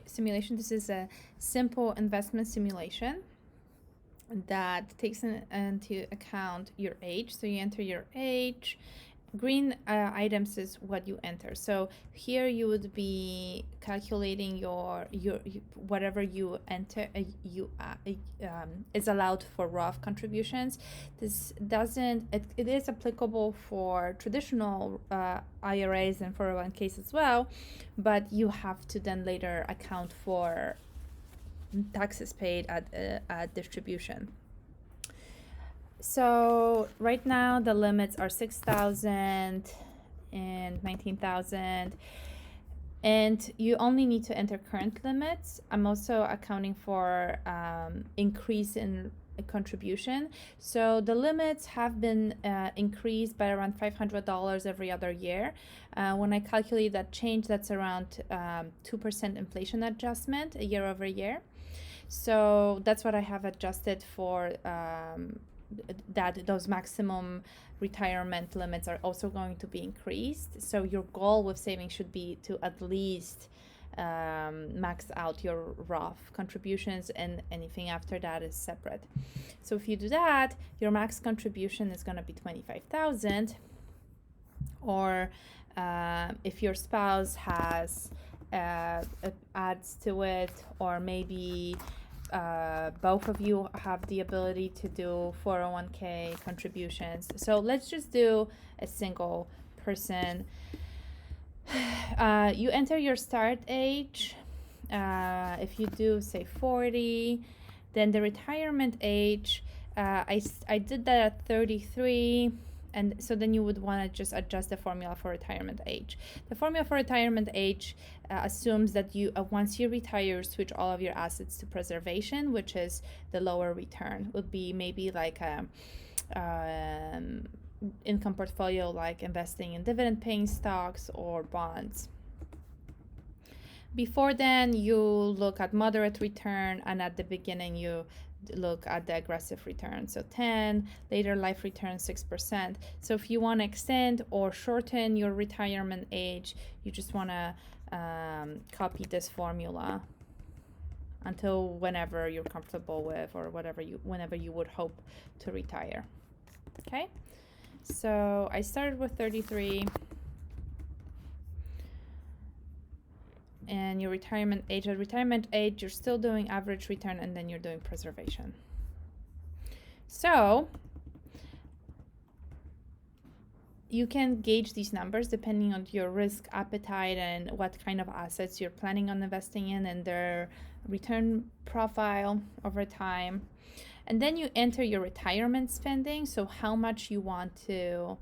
simulation. This is a simple investment simulation that takes into account your age. So you enter your age. Green items is what you enter. So here you would be calculating your whatever you enter is allowed for Roth contributions. This doesn't it is applicable for traditional IRAs and 401ks as well, but you have to then later account for taxes paid at distribution. So right now the limits are 6,000 and 19,000, and you only need to enter current limits. I'm also accounting for increase in contribution. So the limits have been increased by around $500 every other year. When I calculate that change, that's around 2% inflation adjustment year over year. So that's what I have adjusted for. That those maximum retirement limits are also going to be increased. So your goal with saving should be to at least max out your Roth contributions, and anything after that is separate. So if you do that, your max contribution is going to be 25,000. Or if your spouse has adds to it, or maybe both of you have the ability to do 401k contributions. So let's just do a single person. You enter your start age. If you do say 40, then the retirement age, I did that at 33. And so then you would want to just adjust the formula for retirement age. The formula for retirement age assumes that you once you retire, switch all of your assets to preservation, which is the lower return. Would be maybe like a income portfolio, like investing in dividend paying stocks or bonds. Before then, you look at moderate return, and at the beginning you look at the aggressive return. So 10, later life return 6%. So if you want to extend or shorten your retirement age, you just want to copy this formula until whenever you're comfortable with, or whenever you would hope to retire. Okay, so I started with 33. And your retirement age, at retirement age, you're still doing average return, and then you're doing preservation. So you can gauge these numbers depending on your risk appetite and what kind of assets you're planning on investing in and their return profile over time. And then you enter your retirement spending, so how much you want to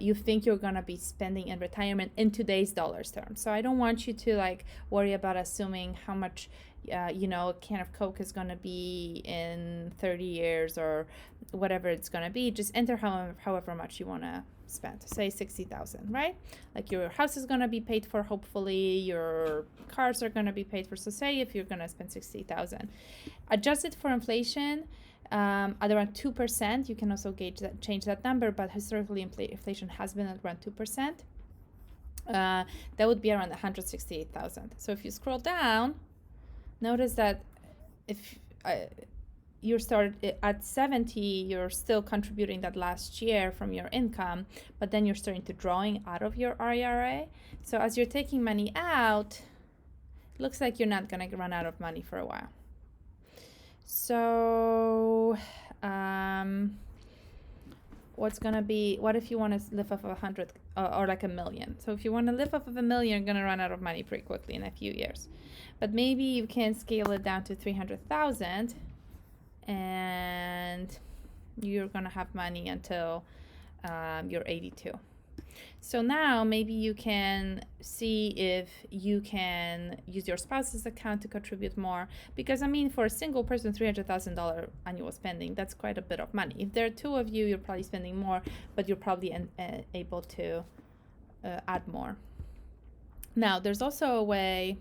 you think you're gonna be spending in retirement in today's dollars terms. So I don't want you to worry about assuming how much a can of Coke is gonna be in 30 years or whatever it's gonna be. Just enter however much you wanna spend. Say 60,000, right? Like your house is gonna be paid for, hopefully your cars are gonna be paid for. So say if you're gonna spend 60,000, adjusted for inflation. At around 2%, you can also change that number, but historically inflation has been at around 2%. That would be around 168,000. So if you scroll down, notice that if you start at 70, you're still contributing that last year from your income, but then you're starting to drawing out of your IRA. So as you're taking money out, it looks like you're not going to run out of money for a while. So what if you want to live off of 100 or like $1 million? So if you want to live off of $1 million, you're going to run out of money pretty quickly in a few years. But maybe you can scale it down to 300,000, and you're going to have money until you're 82. So now maybe you can see if you can use your spouse's account to contribute more, because for a single person, $300,000 annual spending, that's quite a bit of money. If there are two of you, you're probably spending more, but you're probably able to add more. Now there's also a way